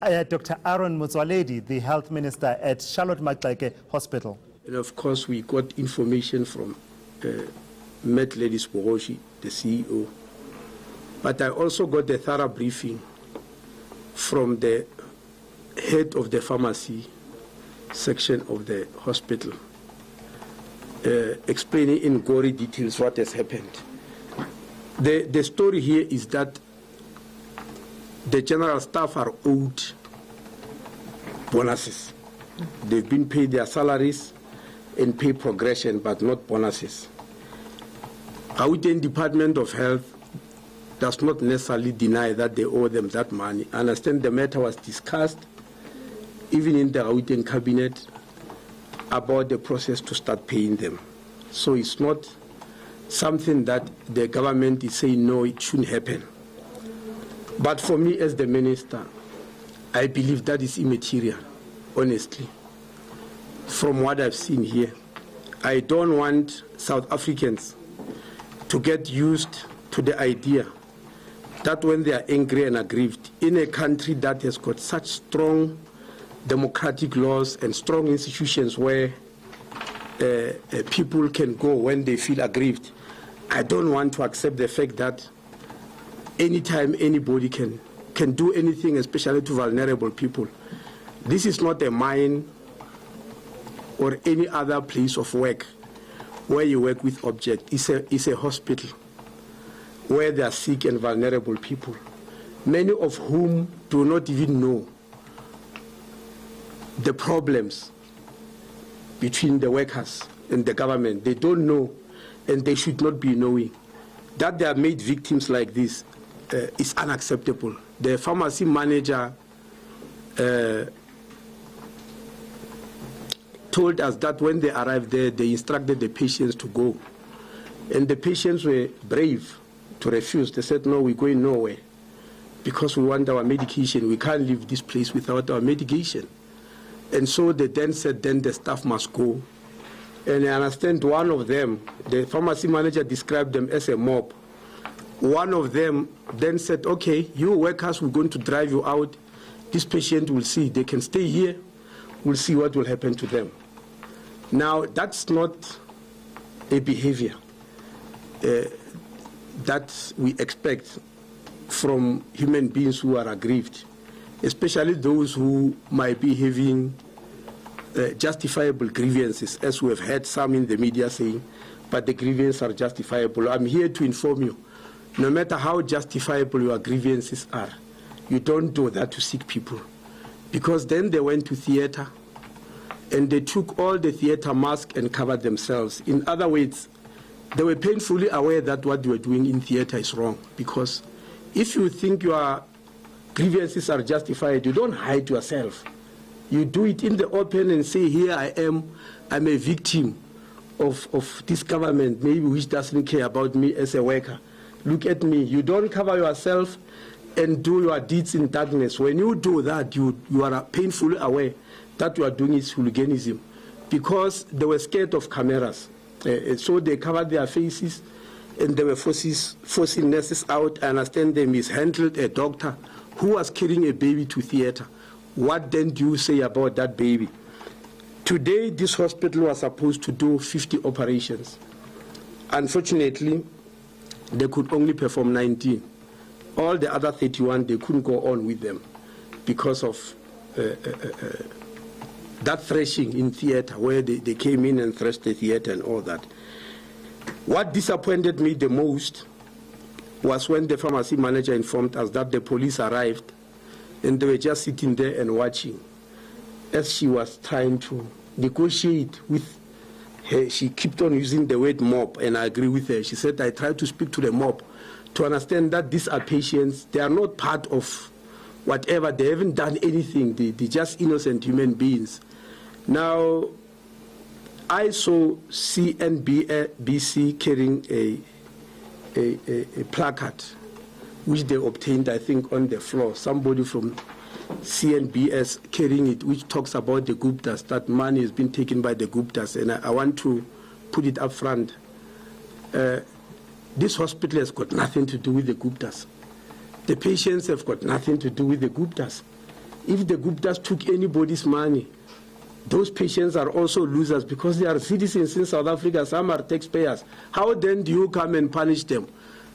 Dr. Aaron Motsoaledi, the health minister at Charlotte Maxeke Hospital. And of course, we got information from Met Lady Sporoshi, the CEO. But I also got a thorough briefing from the head of the pharmacy section of the hospital, explaining in gory details what has happened. The story here is that the general staff are owed bonuses. They've been paid their salaries and pay progression, but not bonuses. Gauteng Department of Health does not necessarily deny that they owe them that money. I understand the matter was discussed even in the Gauteng cabinet about the process to start paying them. So it's not something that the government is saying, no, it shouldn't happen. But for me as the minister, I believe that is immaterial, honestly. From what I've seen here, I don't want South Africans to get used to the idea that when they are angry and aggrieved, in a country that has got such strong democratic laws and strong institutions where people can go when they feel aggrieved, I don't want to accept the fact that anytime anybody can do anything, especially to vulnerable people. This is not a mine or any other place of work where you work with objects. It's a hospital where there are sick and vulnerable people, many of whom do not even know the problems between the workers and the government. They don't know, and they should not be knowing. That they are made victims like this is unacceptable. The pharmacy manager told us that when they arrived there, they instructed the patients to go. And the patients were brave to refuse. They said, no, we're going nowhere because we want our medication. We can't leave this place without our medication. And so they then said, then the staff must go. And I understand one of them, the pharmacy manager described them as a mob. One of them then said, okay, you workers, we're going to drive you out. This patient will see. They can stay here. We'll see what will happen to them. Now, that's not a behavior that we expect from human beings who are aggrieved, especially those who might be having justifiable grievances, as we have heard some in the media saying, but the grievances are justifiable. I'm here to inform you, no matter how justifiable your grievances are, you don't do that to sick people. Because then they went to theater and they took all the theater masks and covered themselves. In other words, they were painfully aware that what they were doing in theater is wrong. Because if you think your grievances are justified, you don't hide yourself. You do it in the open and say, here I am, I'm a victim of this government, maybe which doesn't care about me as a worker. Look at me. You don't cover yourself and do your deeds in darkness. When you do that, you are painfully aware that you are doing is hooliganism, because they were scared of cameras. So they covered their faces and they were forcing nurses out. I understand they mishandled a doctor who was carrying a baby to theater. What then do you say about that baby? Today, this hospital was supposed to do 50 operations. Unfortunately, they could only perform 19. All the other 31, they couldn't go on with them because of that thrashing in theater, where they came in and thrashed the theater and all that. What disappointed me the most was when the pharmacy manager informed us that the police arrived and they were just sitting there and watching as she was trying to negotiate with her. She kept on using the word mob, and I agree with her. She said, I tried to speak to the mob to understand that these are patients. They are not part of whatever. They haven't done anything. They're just innocent human beings. Now, I saw CNBC carrying a placard, which they obtained, I think, on the floor. Somebody from CNBS carrying it, which talks about the Guptas, that money has been taken by the Guptas. And I want to put it up front. This hospital has got nothing to do with the Guptas. The patients have got nothing to do with the Guptas. if the Guptas took anybody's money, those patients are also losers because they are citizens in South Africa. Some are taxpayers. How then do you come and punish them?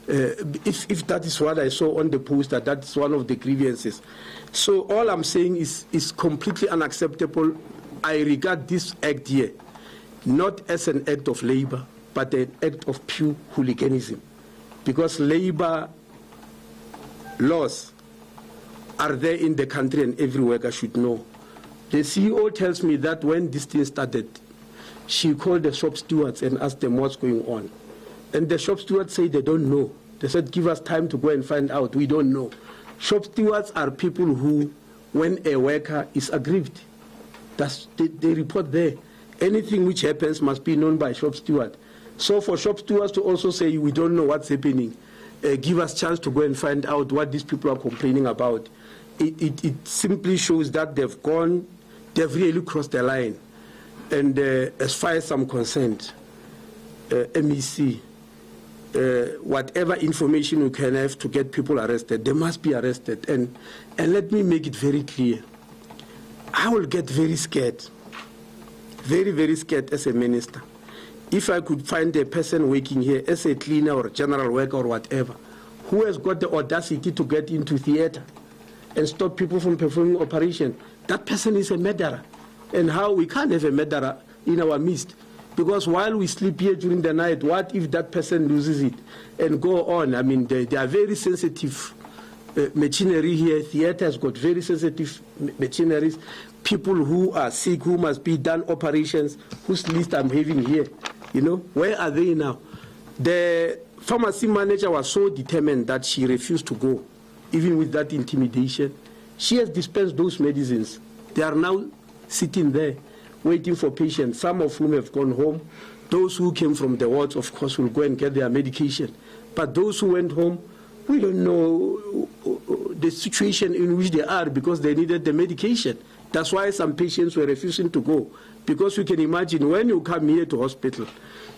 If that is what I saw on the poster, that's one of the grievances. So all I'm saying is completely unacceptable. I regard this act here not as an act of labor, but an act of pure hooliganism. Because labor laws are there in the country and every worker should know. The CEO tells me that when this thing started, she called the shop stewards and asked them what's going on. And the shop stewards say they don't know. They said, give us time to go and find out. We don't know. Shop stewards are people who, when a worker is aggrieved, they report there. Anything which happens must be known by shop steward. So for shop stewards to also say, we don't know what's happening, give us chance to go and find out what these people are complaining about. It simply shows that they've really crossed the line. And as far as I'm concerned, MEC, whatever information you can have to get people arrested, they must be arrested. And let me make it very clear. I will get very scared, very, very scared as a minister, if I could find a person working here as a cleaner or a general worker or whatever, who has got the audacity to get into theater and stop people from performing operation. That person is a murderer. And how we can't have a murderer in our midst. Because while we sleep here during the night, what if that person loses it and go on? I mean, they are very sensitive machinery here. Theater has got very sensitive machineries. People who are sick, who must be done operations, whose list I'm having here. You know, where are they now? The pharmacy manager was so determined that she refused to go. Even with that intimidation, she has dispensed those medicines. They are now sitting there waiting for patients, some of whom have gone home. Those who came from the wards, of course, will go and get their medication. But those who went home, we don't know the situation in which they are because they needed the medication. That's why some patients were refusing to go. Because you can imagine when you come here to hospital,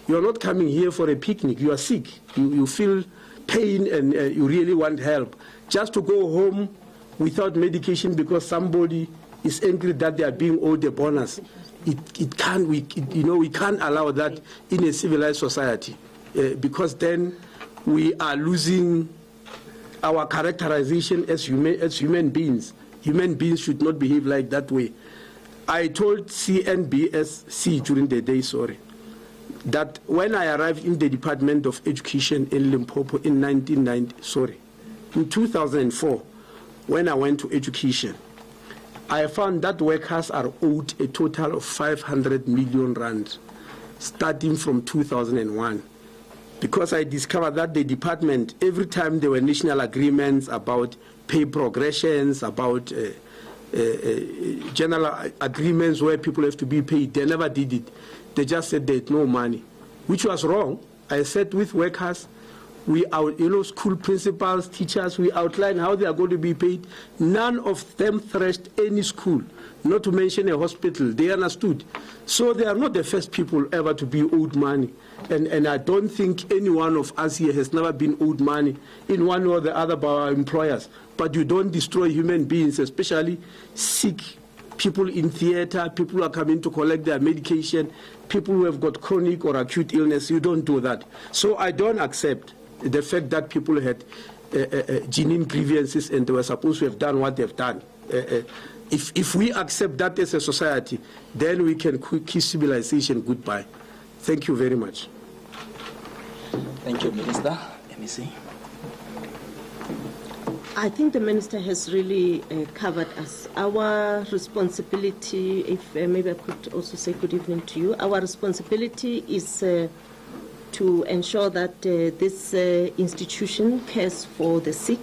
you are not coming here for a picnic. You are sick. You feel pain and you really want help. Just to go home without medication because somebody is angry that they are being owed a bonus. We can't allow that in a civilized society because then we are losing our characterization as human beings. Human beings should not behave like that way. I told CNBSC during the day, that when I arrived in the Department of Education in Limpopo in 2004, when I went to education, I found that workers are owed a total of 500 million rand, starting from 2001. Because I discovered that the department, every time there were national agreements about pay progressions, about general agreements where people have to be paid, they never did it. They just said there's no money, which was wrong. I sat with workers, school principals, teachers, we outlined how they are going to be paid. None of them thrashed any school, not to mention a hospital. They understood. So they are not the first people ever to be owed money. And I don't think any one of us here has never been owed money in one or the other by our employers. But you don't destroy human beings, especially sick people in theater, people who are coming to collect their medication, people who have got chronic or acute illness. You don't do that. So I don't accept the fact that people had genuine grievances and they were supposed to have done what they've done. If we accept that as a society, then we can kiss civilization goodbye. Thank you very much. Thank you, Minister. Let me see. I think the Minister has really covered us. Our responsibility, if maybe I could also say good evening to you, our responsibility is to ensure that this institution cares for the sick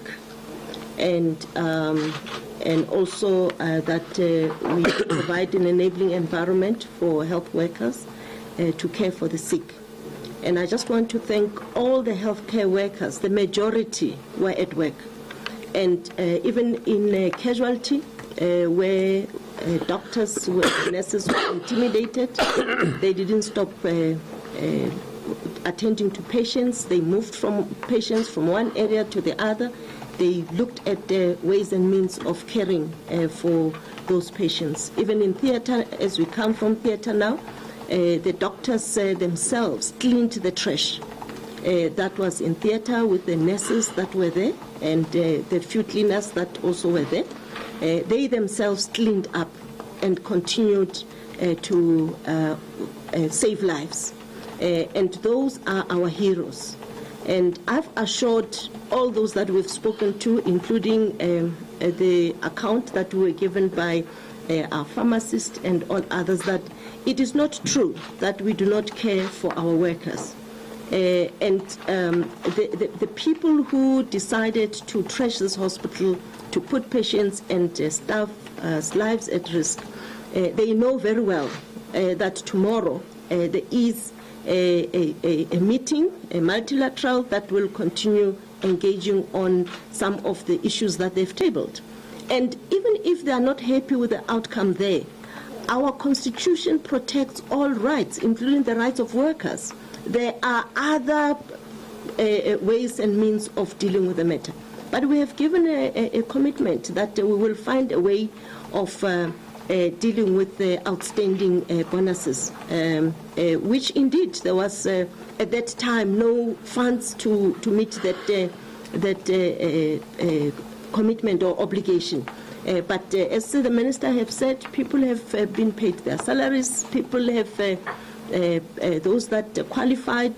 and also that we provide an enabling environment for health workers to care for the sick. And I just want to thank all the healthcare workers. The majority were at work. And even in casualty, where doctors, nurses were intimidated, they didn't stop attending to patients. They moved from patients from one area to the other. they looked at ways and means of caring for those patients. Even in theatre, as we come from theatre now, the doctors themselves cleaned the trash that was in theatre with the nurses that were there and the few cleaners that also were there. They themselves cleaned up and continued to save lives. And those are our heroes. And I've assured all those that we've spoken to, including the account that we were given by our pharmacist and all others, that it is not true that we do not care for our workers. The people who decided to trash this hospital, to put patients and staff's lives at risk, they know very well that tomorrow there is a meeting, a multilateral, that will continue engaging on some of the issues that they've tabled. And even if they are not happy with the outcome there, our Constitution protects all rights, including the rights of workers. There are other ways and means of dealing with the matter. But we have given a commitment that we will find a way of dealing with the outstanding bonuses, which indeed there was at that time no funds to meet that commitment or obligation. But as the minister have said, people have been paid their salaries, people have those that qualified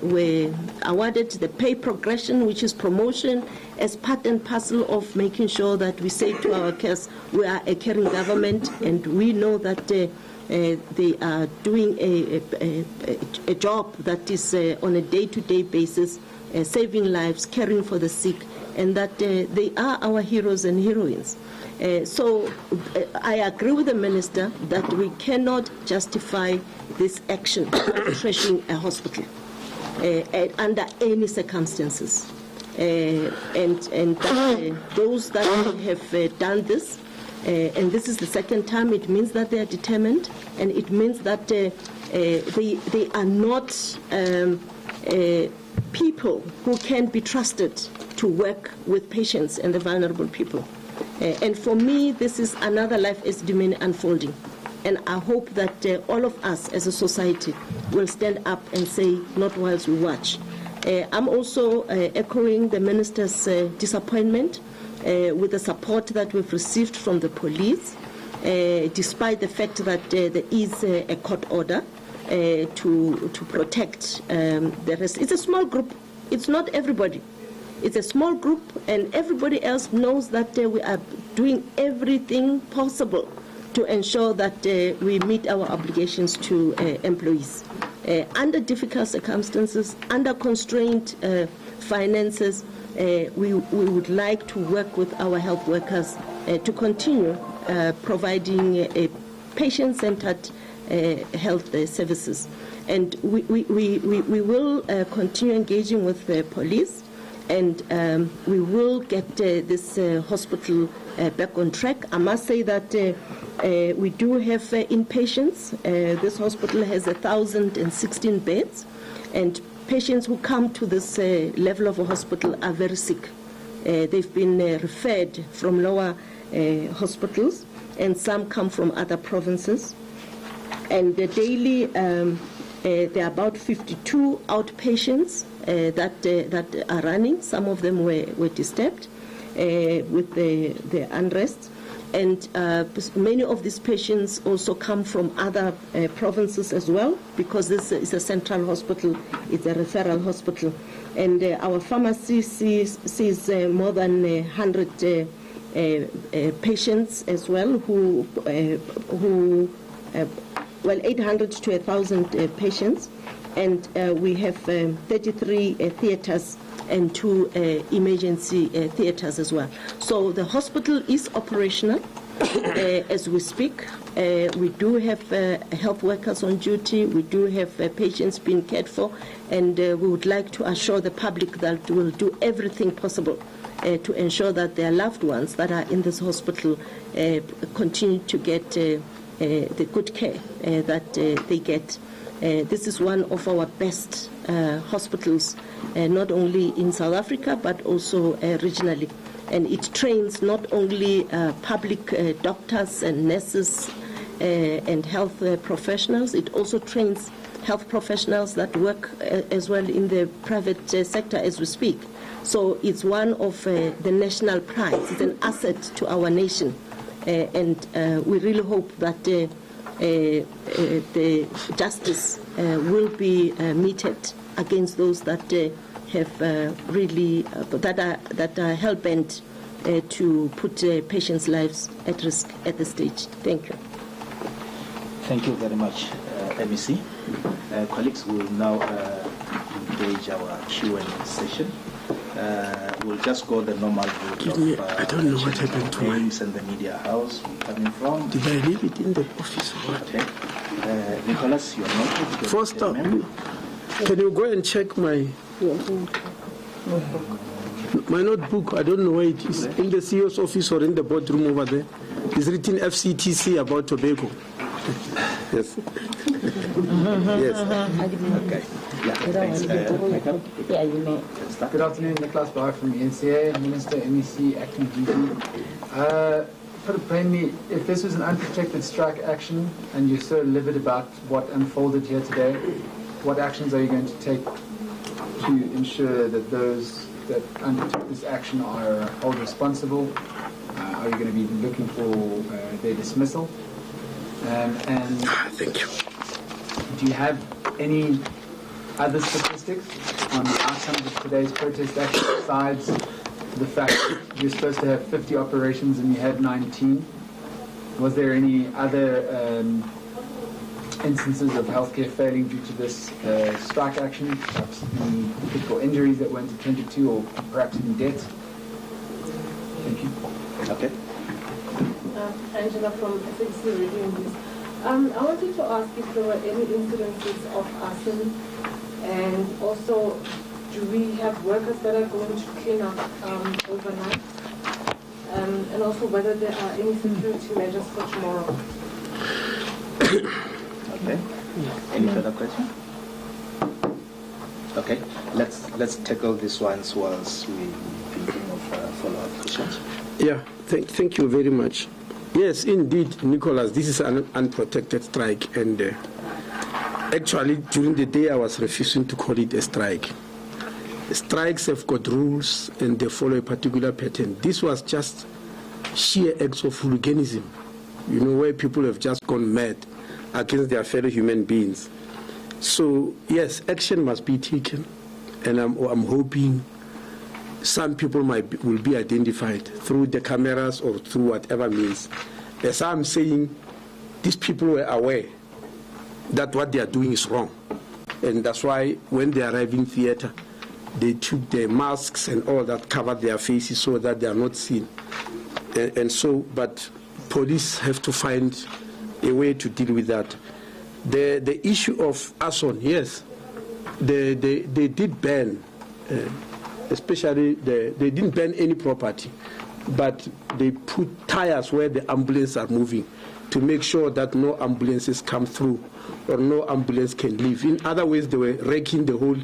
were awarded the pay progression, which is promotion, as part and parcel of making sure that we say to our workers, we are a caring government, and we know that they are doing a job that is on a day-to-day basis, saving lives, caring for the sick, and that they are our heroes and heroines. So I agree with the minister that we cannot justify this action of trashing a hospital under any circumstances. And that, those that have done this, and this is the second time, it means that they are determined, and it means that they are not people who can be trusted to work with patients and the vulnerable people. And for me, this is another life as demand unfolding. And I hope that all of us as a society will stand up and say, not whilst we watch. I'm also echoing the minister's disappointment with the support that we've received from the police, despite the fact that there is a court order to protect the rest. It's a small group. It's not everybody. It's a small group, and everybody else knows that we are doing everything possible to ensure that we meet our obligations to employees. Under difficult circumstances, under constrained finances, we would like to work with our health workers to continue providing patient-centered health services. And we will continue engaging with the police, and we will get this hospital back on track. I must say that we do have inpatients. This hospital has 1,016 beds, and patients who come to this level of a hospital are very sick. They've been referred from lower hospitals, and some come from other provinces. And daily, there are about 52 outpatients that are running. Some of them were disturbed with the unrest. And many of these patients also come from other provinces as well, because this is a central hospital, it's a referral hospital. And our pharmacy sees more than 100 patients as well, well, 800 to 1,000 patients. And we have 33 theaters and 2 emergency theaters as well. So the hospital is operational as we speak. We do have health workers on duty. We do have patients being cared for. And we would like to assure the public that we will do everything possible to ensure that their loved ones that are in this hospital continue to get the good care that they get. This is one of our best hospitals, not only in South Africa, but also regionally. and it trains not only public doctors and nurses and health professionals, it also trains health professionals that work as well in the private sector as we speak. So it's one of the national prides. It's an asset to our nation. And we really hope that the justice will be meted against those that have really that are hell-bent to put patients' lives at risk at this stage. Thank you. Thank you very much, MEC. Colleagues, we will now engage our Q&A session. We'll just go the normal route of I don't know what happened to names and the media house coming from. Did I leave it in the office or what? Okay. Nicholas, your notebook. First up, can you go and check my notebook? I don't know where it is. In the CEO's office or in the boardroom over there. It's written FCTC about tobacco. Yes. Yes. Okay. Yeah, thanks. Yeah, you may. Good afternoon, Nicholas Bauer from the NCA, Minister, MEC, Acting DG. Put it plainly, if this was an unprotected strike action and you're so livid about what unfolded here today, what actions are you going to take to ensure that those that undertook this action are held responsible? Are you going to be looking for their dismissal? Thank you. Do you have any other statistics on the outcomes of today's protest action besides the fact that you're supposed to have 50 operations and you had 19? Was there any other instances of healthcare failing due to this strike action? Perhaps any critical injuries that weren't attended to, or perhaps even deaths? Thank you. Okay. Angela from SABC Radio News. I wanted to ask if there were any incidences of arson, and also do we have workers that are going to clean up overnight, and also whether there are any security measures for tomorrow. Okay. Any further question? Okay. Let's tackle these ones whilst we thinking of follow-up questions. Yeah. Thank you very much. Yes, indeed, Nicholas, this is an unprotected strike, and actually during the day I was refusing to call it a strike. Strikes have got rules and they follow a particular pattern. This was just sheer acts of hooliganism, you know, where people have just gone mad against their fellow human beings. So yes, action must be taken, and I'm hoping some people will be identified through the cameras or through whatever means. As I'm saying, these people were aware that what they are doing is wrong. And that's why when they arrive in theater, they took their masks and all that, covered their faces so that they are not seen. But police have to find a way to deal with that. The issue of arson, yes, they did ban especially they didn't burn any property, but they put tires where the ambulances are moving to make sure that no ambulances come through or no ambulance can leave. In other ways, they were wrecking the whole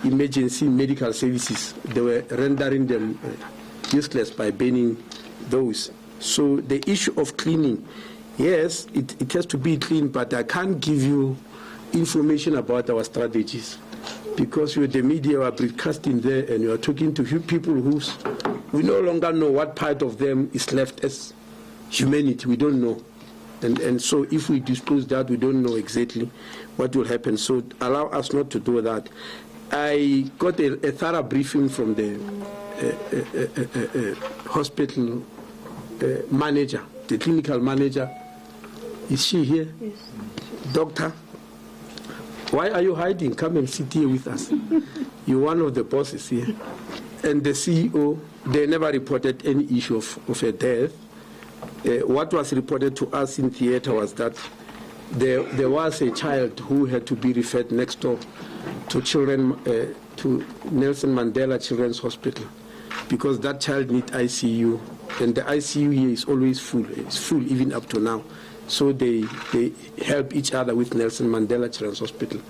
emergency medical services. They were rendering them useless by burning those. So the issue of cleaning, yes, it has to be clean, but I can't give you information about our strategies, because the media are broadcasting there and you are talking to people we no longer know what part of them is left as humanity. We don't know. And so if we disclose that, we don't know exactly what will happen. So allow us not to do that. I got a thorough briefing from the hospital manager, the clinical manager. Is she here? Yes. Doctor? Why are you hiding? Come and sit here with us. You're one of the bosses here. And the CEO, they never reported any issue of a death. What was reported to us in theater was that there was a child who had to be referred next door to Nelson Mandela Children's Hospital, because that child needs ICU, and the ICU here is always full. It's full even up to now. So they help each other with Nelson Mandela Children's Hospital.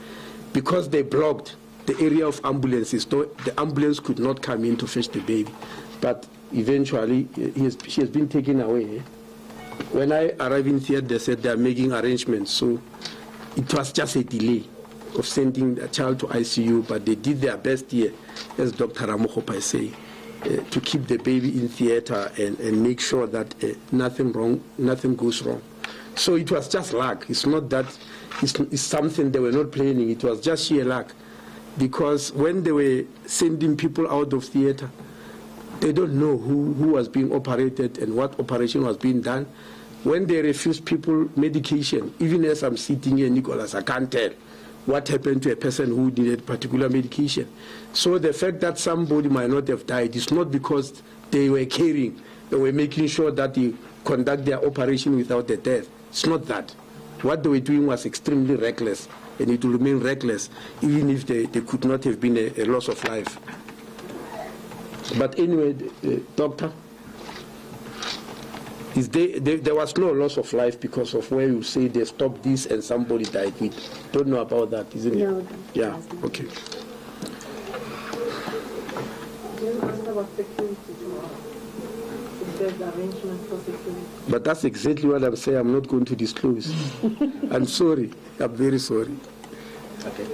Because they blocked the area of ambulances, so the ambulance could not come in to fetch the baby. But eventually, she has been taken away. When I arrived in theater, they said they are making arrangements. So it was just a delay of sending the child to ICU, but they did their best here, as Dr. Ramogopa is saying, to keep the baby in theater and make sure that nothing goes wrong. So it was just luck. It's not that it's something they were not planning. It was just sheer luck. Because when they were sending people out of theater, they don't know who was being operated and what operation was being done. When they refused people medication, even as I'm sitting here, Nicholas, I can't tell what happened to a person who needed particular medication. So the fact that somebody might not have died is not because they were caring. They were making sure that they conduct their operation without a death. It's not that. What they were doing was extremely reckless, and it will remain reckless, even if there could not have been a loss of life. But anyway, doctor, there was no loss of life because of where you say they stopped this and somebody died. We don't know about that, isn't it? No. Yeah, okay. Then ask about security tomorrow. If there's arrangement for security. But that's exactly what I'm saying. I'm not going to disclose. I'm sorry. I'm very sorry. Okay.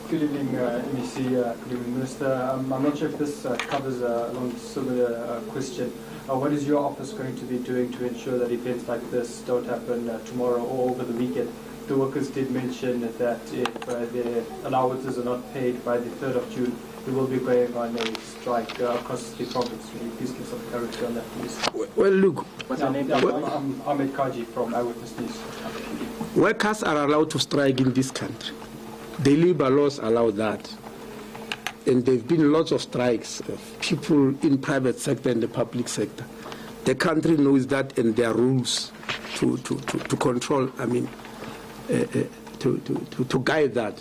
Good evening, MEC. Good evening, Minister. I'm not sure if this covers along a similar question. What is your office going to be doing to ensure that events like this don't happen tomorrow or over the weekend? The workers did mention that if their allowances are not paid by the 3rd of June, they will be going on a strike across the province. Will you please give some clarity on that, please? Well, look. What's your name? I'm Ahmed Kaji from Eyewitness News. Workers are allowed to strike in this country. The labor laws allow that. And there have been lots of strikes of people in private sector and the public sector. The country knows that, and there are rules to control, I mean, to guide that.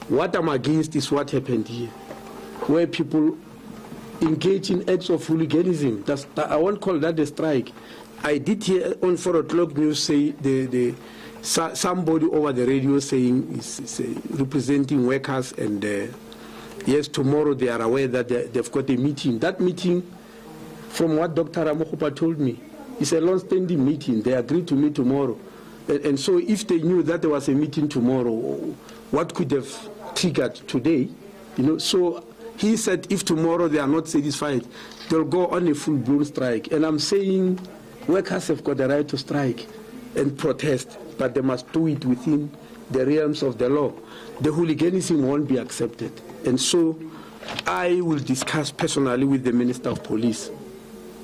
What I'm against is what happened here, where people engage in acts of hooliganism. I won't call that a strike. I did hear on 4 o'clock news say somebody over the radio saying is representing workers, and yes, tomorrow they are aware that they've got a meeting. That meeting, from what Dr. Ramogopa told me, is a long-standing meeting. They agreed to meet tomorrow. And so if they knew that there was a meeting tomorrow, what could have triggered today? You know, so he said if tomorrow they are not satisfied, they'll go on a full-blown strike. And I'm saying workers have got the right to strike and protest, but they must do it within the realms of the law. The hooliganism won't be accepted. And so I will discuss personally with the Minister of Police,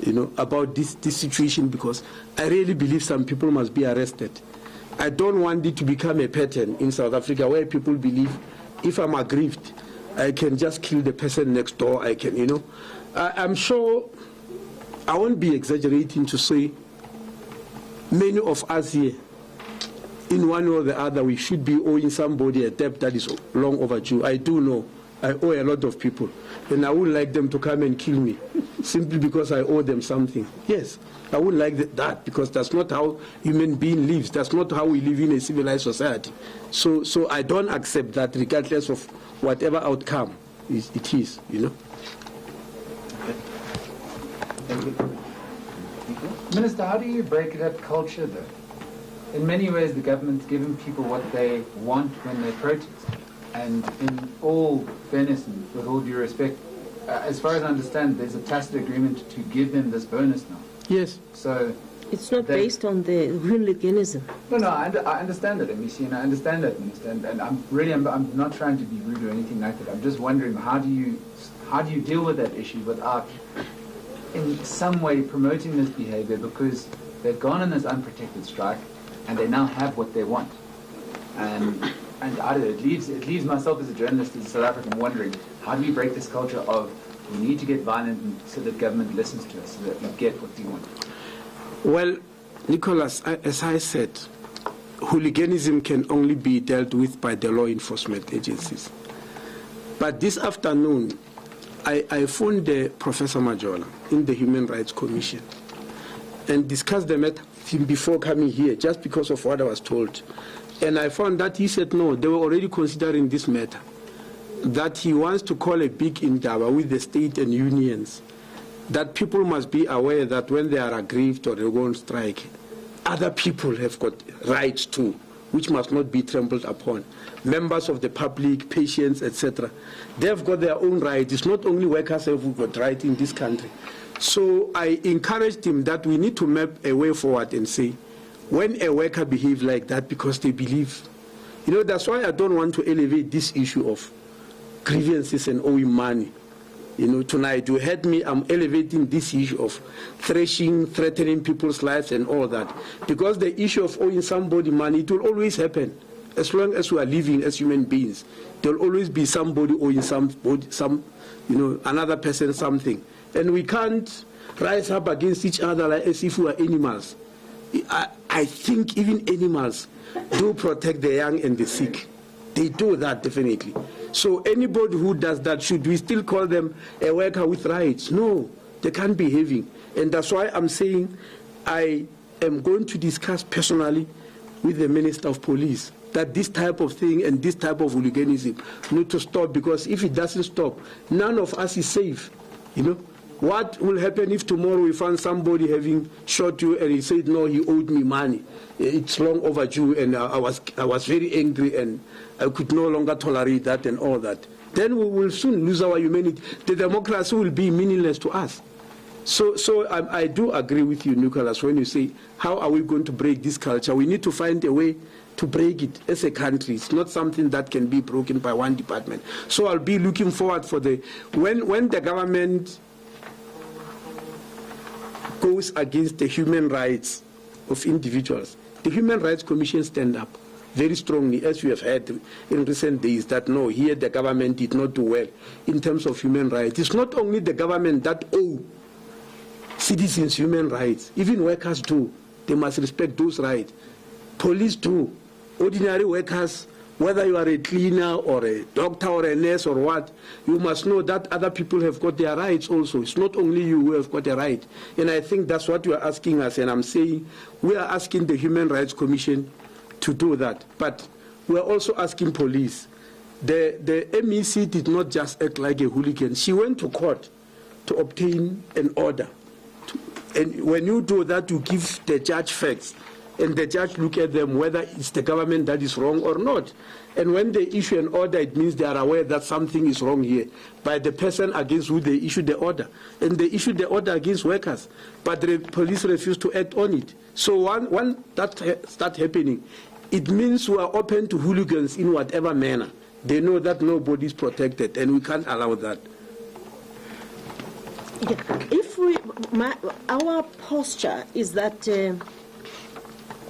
you know, about this situation, because I really believe some people must be arrested. I don't want it to become a pattern in South Africa where people believe if I'm aggrieved, I can just kill the person next door. I can, you know. I'm sure I won't be exaggerating to say many of us here, in one way or the other, we should be owing somebody a debt that is long overdue. I do know I owe a lot of people, and I would like them to come and kill me simply because I owe them something. Yes, I would like that, because that's not how human being lives. That's not how we live in a civilized society. So I don't accept that, regardless of whatever outcome it is, you know. Okay. Thank you. Minister, how do you break that culture, though? In many ways, the government's given people what they want when they protest. And in all fairness and with all due respect, as far as I understand, there's a tacit agreement to give them this bonus now. Yes. So it's not based on the hooliganism. No, I understand that, MEC, and I understand that, Minister. And I'm not trying to be rude or anything like that. I'm just wondering, how do you deal with that issue without, in some way, promoting this behavior, because they've gone on this unprotected strike and they now have what they want. And I don't know, it leaves myself as a journalist, as a South African, wondering, how do we break this culture of we need to get violent so that government listens to us, so that we get what we want? Well, Nicholas, as I said, hooliganism can only be dealt with by the law enforcement agencies. But this afternoon, I phoned Professor Majola in the Human Rights Commission and discussed the matter before coming here, just because of what I was told. And I found that he said no, they were already considering this matter, that he wants to call a big indaba with the state and unions that people must be aware that when they are aggrieved or they go on strike, other people have got rights too, which must not be trampled upon. Members of the public, patients, etc. They've got their own rights. It's not only workers who've got rights in this country. So I encouraged him that we need to map a way forward and say, when a worker behaves like that because they believe, you know, that's why I don't want to elevate this issue of grievances and owing money. You know, tonight you heard me, I'm elevating this issue of thrashing, threatening people's lives and all that. Because the issue of owing somebody money, it will always happen. As long as we are living as human beings, there will always be somebody owing another person something. And we can't rise up against each other like as if we are animals. I think even animals do protect the young and the sick. They do that definitely. So anybody who does that, should we still call them a worker with rights? No, they can't be having. And that's why I'm saying I am going to discuss personally with the Minister of Police that this type of thing and this type of hooliganism need to stop, because if it doesn't stop, none of us is safe. You know, what will happen if tomorrow we find somebody having shot you and he said, no, he owed me money. It's long overdue, and I was very angry and I could no longer tolerate that and all that. Then we will soon lose our humanity. The democracy will be meaningless to us. So I do agree with you, Nicholas, when you say, how are we going to break this culture? We need to find a way to break it as a country. It's not something that can be broken by one department. So I'll be looking forward for when the government goes against the human rights of individuals, the Human Rights Commission stand up very strongly, as we have heard in recent days, that no, here the government did not do well in terms of human rights. It's not only the government that owe citizens human rights, even workers do. They must respect those rights. Police do. Ordinary workers, whether you are a cleaner or a doctor or a nurse or what, you must know that other people have got their rights also. It's not only you who have got a right. And I think that's what you are asking us, and I'm saying we are asking the Human Rights Commission to do that. But we are also asking police. The MEC did not just act like a hooligan. She went to court to obtain an order. And when you do that, you give the judge facts, and the judge look at them whether it's the government that is wrong or not. And when they issue an order, it means they are aware that something is wrong here by the person against who they issued the order. And they issued the order against workers, but the police refused to act on it. So when that starts happening, it means we are open to hooligans in whatever manner. They know that nobody is protected, and we can't allow that. Yeah. Our posture is that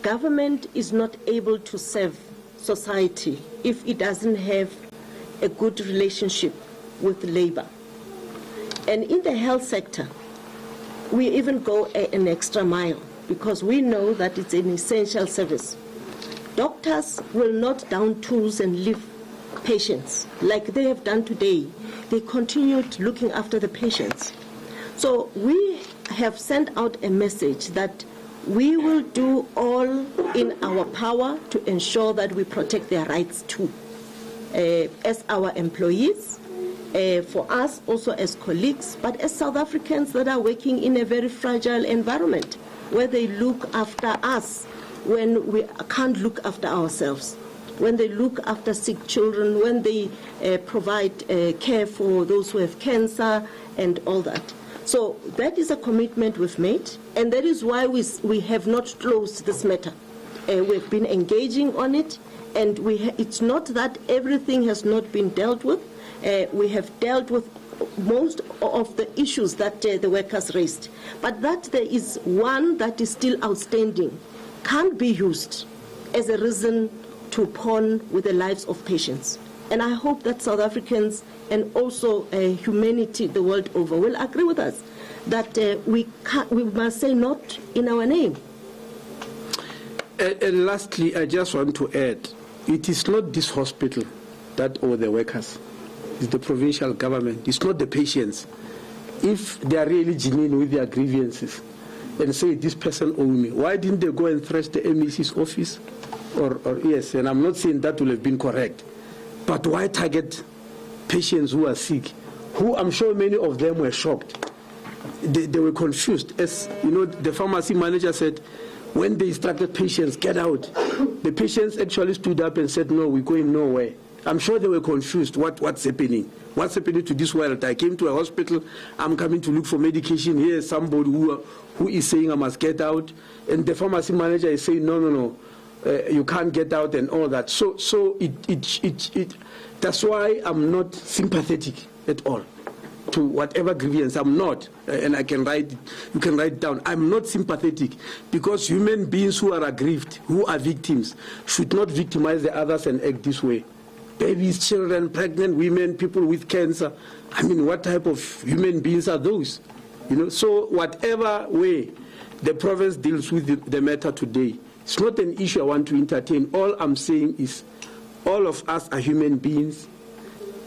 government is not able to serve society if it doesn't have a good relationship with labor. And in the health sector, we even go an extra mile because we know that it's an essential service. Doctors will not down tools and leave patients like they have done today. They continued looking after the patients. So we have sent out a message that we will do all in our power to ensure that we protect their rights too, as our employees, for us also as colleagues, but as South Africans that are working in a very fragile environment where they look after us when we can't look after ourselves, when they look after sick children, when they provide care for those who have cancer and all that. So that is a commitment we've made, and that is why we have not closed this matter. We've been engaging on it, and it's not that everything has not been dealt with. We have dealt with most of the issues that the workers raised, but that there is one that is still outstanding can't be used as a reason to pawn with the lives of patients. And I hope that South Africans and also humanity the world over will agree with us that we must say not in our name. And lastly, I just want to add, it is not this hospital that owe the workers. It's the provincial government. It's not the patients. If they are really genuine with their grievances and say, this person owes me, why didn't they go and thrash the MEC's office? Or yes, and I'm not saying that will have been correct. But why target patients who are sick, who I'm sure many of them were shocked they were confused. As you know, the pharmacy manager said, when they instructed patients, get out, the patients actually stood up and said, no, we're going nowhere. I'm sure they were confused. What's happening? What's happening to this world? I came to a hospital. I'm coming to look for medication. Here is somebody who is saying I must get out. And the pharmacy manager is saying, no, you can't get out and all that. So that's why I'm not sympathetic at all to whatever grievance. I'm not, and I can write, you can write it down. I'm not sympathetic, because human beings who are aggrieved, who are victims, should not victimize the others and act this way. Babies, children, pregnant women, people with cancer. I mean, what type of human beings are those? You know, so whatever way the province deals with the matter today, it's not an issue I want to entertain. All I'm saying is all of us are human beings.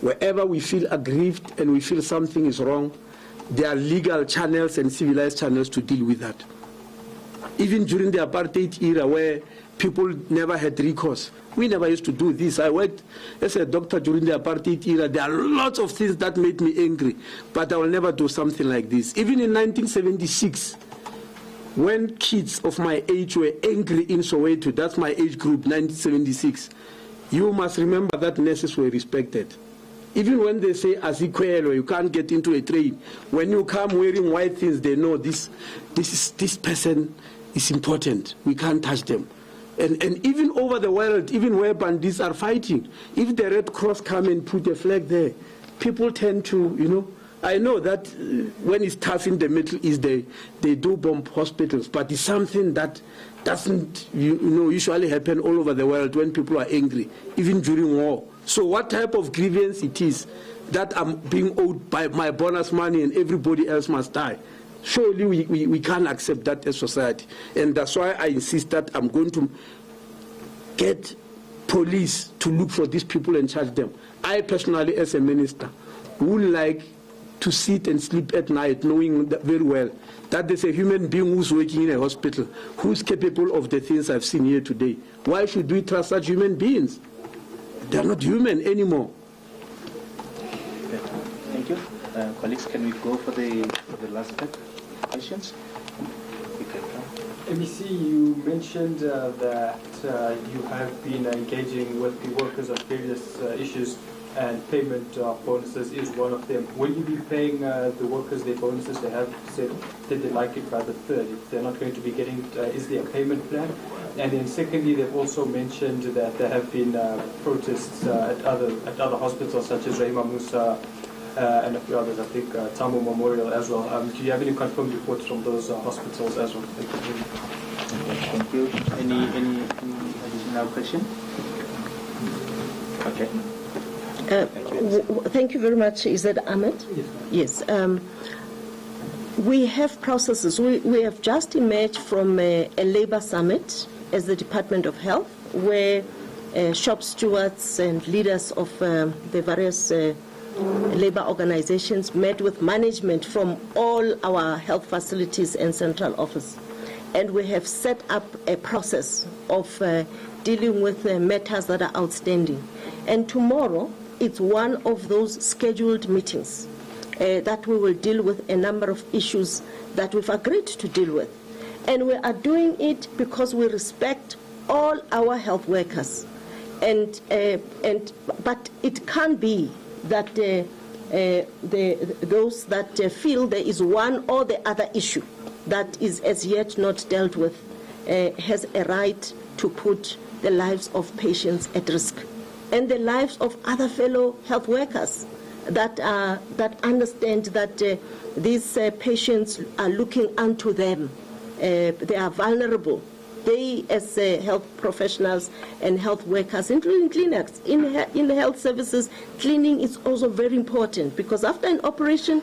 Wherever we feel aggrieved and we feel something is wrong, there are legal channels and civilized channels to deal with that. Even during the apartheid era, where people never had recourse, we never used to do this. I worked as a doctor during the apartheid era. There are lots of things that made me angry, but I will never do something like this. Even in 1976, when kids of my age were angry in Soweto, that's my age group, 1976, you must remember that nurses were respected. Even when they say Azikwelo, you can't get into a train, when you come wearing white things, they know this person is important. We can't touch them. And even over the world, even where bandits are fighting, if the Red Cross come and put a flag there, people tend to, you know, I know that when it's tough in the Middle East, they do bomb hospitals, but it's something that doesn't, usually happen all over the world when people are angry, even during war. So what type of grievance it is that I'm being owed by my bonus money and everybody else must die? Surely we can't accept that as society. And that's why I insist that I'm going to get police to look for these people and charge them. I personally, as a minister, would like to sit and sleep at night knowing that very well that there's a human being who's working in a hospital, who's capable of the things I've seen here today. Why should we trust such human beings? They're not human anymore. Thank you. Colleagues, can we go for the last questions? MEC, you mentioned that you have been engaging with the workers on various issues, and payment of bonuses is one of them. Will you be paying the workers their bonuses? They have said that they like it by the 3rd. If they're not going to be getting it, is there a payment plan? And then secondly, they've also mentioned that there have been protests at other hospitals such as Rahima Musa and a few others, I think Tambo Memorial as well. Do you have any confirmed reports from those hospitals as well? Thank you. Any additional question? Okay. Thank you very much. Is that Ahmed? Yes. We have processes. We have just emerged from a labor summit as the Department of Health, where shop stewards and leaders of the various labor organizations met with management from all our health facilities and central office. And we have set up a process of dealing with matters that are outstanding. And tomorrow, it's one of those scheduled meetings that we will deal with a number of issues that we've agreed to deal with. And we are doing it because we respect all our health workers. But it can't be that those that feel there is one or the other issue that is as yet not dealt with has a right to put the lives of patients at risk, and the lives of other fellow health workers that understand that these patients are looking unto them. They are vulnerable. They, as health professionals and health workers, including clinics, in health services, cleaning is also very important, because after an operation,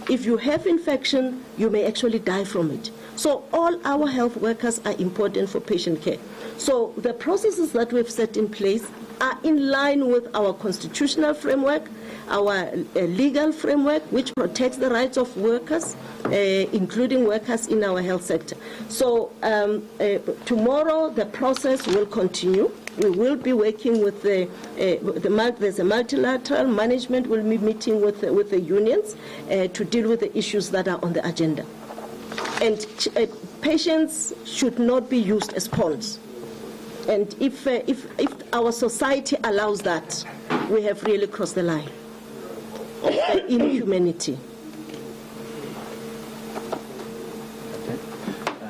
if you have infection, you may actually die from it. So all our health workers are important for patient care. So the processes that we've set in place are in line with our constitutional framework, our legal framework which protects the rights of workers, including workers in our health sector. So tomorrow the process will continue. We will be working with there's a multilateral management. Will be meeting with the unions to deal with the issues that are on the agenda. And patients should not be used as pawns. And if our society allows that, we have really crossed the line of inhumanity.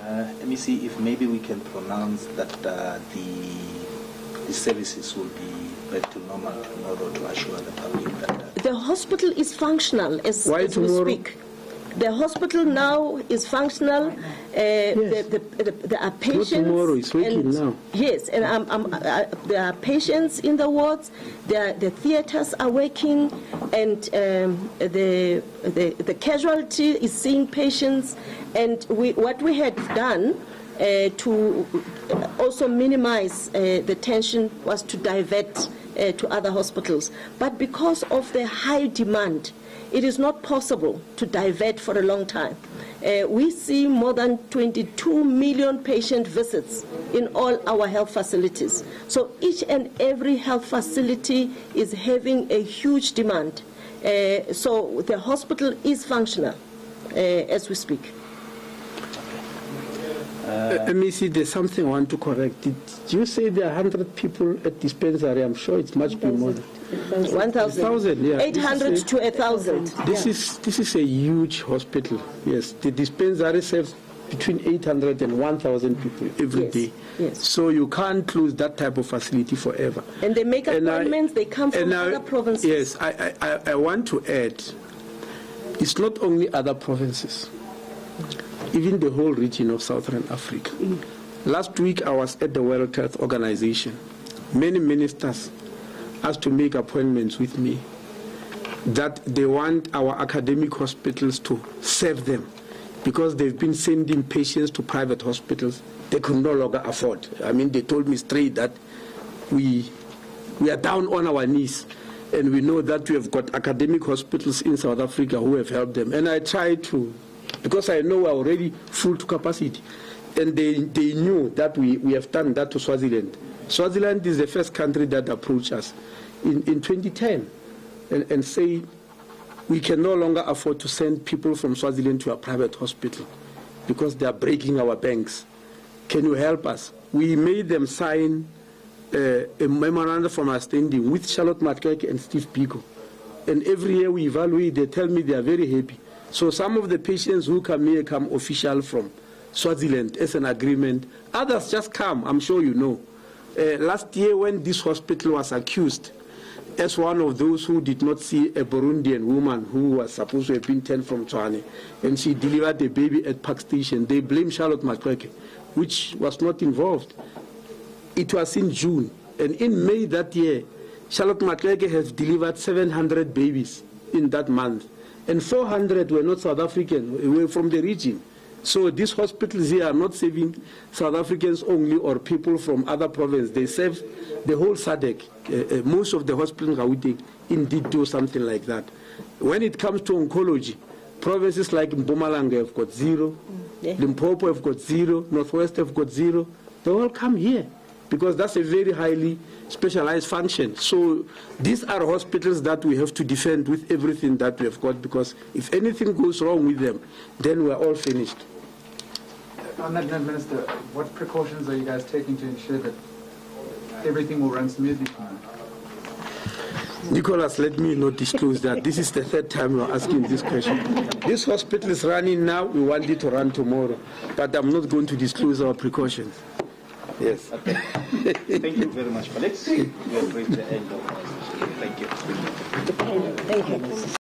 Let me see if maybe we can pronounce that the services will be back to normal tomorrow to assure the public that... The hospital is functional as we speak. The hospital now is functional. Yes. There are patients. Not tomorrow, it's working now. Yes, and there are patients in the wards. The theaters are working, and the casualty is seeing patients. And what we had done to also minimize the tension was to divert to other hospitals. But because of the high demand, it is not possible to divert for a long time. We see more than 22 million patient visits in all our health facilities. So each and every health facility is having a huge demand. So the hospital is functional as we speak. Let me see, there's something I want to correct. Did you say there are 100 people at dispensary? I'm sure it's much more than 1,000, yeah. 800 to 1,000. This is a huge hospital. Yes, the dispensary serves between 800 and 1,000 people every day. Yes. So you can't close that type of facility forever. And they make appointments. They come from other provinces. Yes, I want to add, it's not only other provinces, even the whole region of Southern Africa. Last week I was at the World Health Organization. Many ministers asked to make appointments with me that they want our academic hospitals to serve them because they've been sending patients to private hospitals they could no longer afford. I mean, they told me straight that we are down on our knees, and we know that we have got academic hospitals in South Africa who have helped them. And I tried to, because I know we're already full to capacity, and they knew that we have done that to Swaziland. Swaziland is the first country that approached us in 2010 and say we can no longer afford to send people from Swaziland to a private hospital because they are breaking our banks. Can you help us? We made them sign a memorandum of understanding with Charlotte Maxeke and Steve Biko. And every year we evaluate, they tell me they are very happy. So some of the patients who come here come official from Swaziland as an agreement. Others just come, I'm sure you know. Last year when this hospital was accused as one of those who did not see a Burundian woman who was supposed to have been taken from Tshwane, and she delivered the baby at Park Station, they blamed Charlotte Maxeke, which was not involved. It was in June, and in May that year, Charlotte Maxeke has delivered 700 babies in that month, and 400 were not South African, were from the region. So these hospitals here are not serving South Africans only or people from other provinces. They serve the whole SADC. Most of the hospitals Gauteng indeed do something like that. When it comes to oncology, provinces like Mpumalanga have got 0, Limpopo have got 0, Northwest have got 0. They all come here because that's a very highly specialized function. So these are hospitals that we have to defend with everything that we have got, because if anything goes wrong with them, then we're all finished. On that note, Minister, what precautions are you guys taking to ensure that everything will run smoothly? Nicholas, let me not disclose that. This is the third time you're asking this question. This hospital is running now. We want it to run tomorrow. But I'm not going to disclose our precautions. Yes. Okay. Thank you very much, Felix. We have reached the end of our session. Thank you. Thank you.